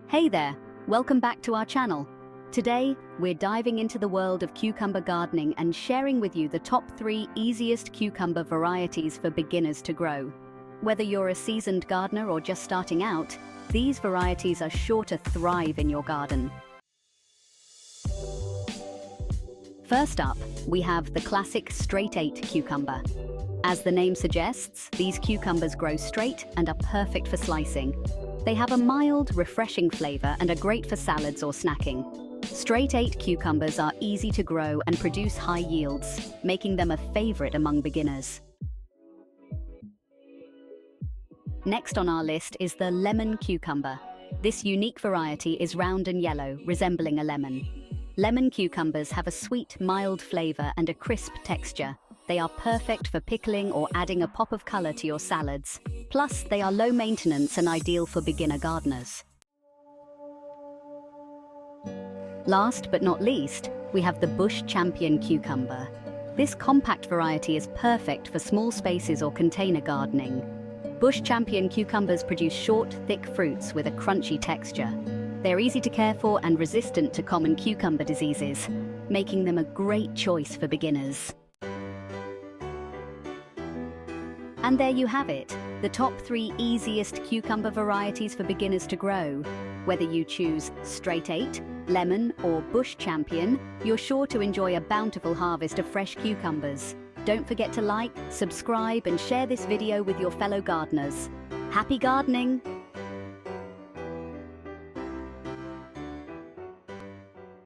Hey there, welcome back to our channel. Today, we're diving into the world of cucumber gardening and sharing with you the top 3 easiest cucumber varieties for beginners to grow. Whether you're a seasoned gardener or just starting out, these varieties are sure to thrive in your garden. First up, we have the classic straight 8 cucumber. As the name suggests, these cucumbers grow straight and are perfect for slicing. They have a mild, refreshing flavor and are great for salads or snacking. Straight 8 cucumbers are easy to grow and produce high yields, making them a favorite among beginners. Next on our list is the lemon cucumber. This unique variety is round and yellow, resembling a lemon. Lemon cucumbers have a sweet, mild flavor and a crisp texture. They are perfect for pickling or adding a pop of color to your salads. Plus, they are low maintenance and ideal for beginner gardeners. Last but not least, we have the Bush Champion cucumber. This compact variety is perfect for small spaces or container gardening. Bush Champion cucumbers produce short, thick fruits with a crunchy texture. They're easy to care for and resistant to common cucumber diseases, making them a great choice for beginners. And there you have it, the top 3 easiest cucumber varieties for beginners to grow. Whether you choose straight 8, lemon, or Bush Champion, you're sure to enjoy a bountiful harvest of fresh cucumbers. Don't forget to like, subscribe, and share this video with your fellow gardeners. Happy gardening!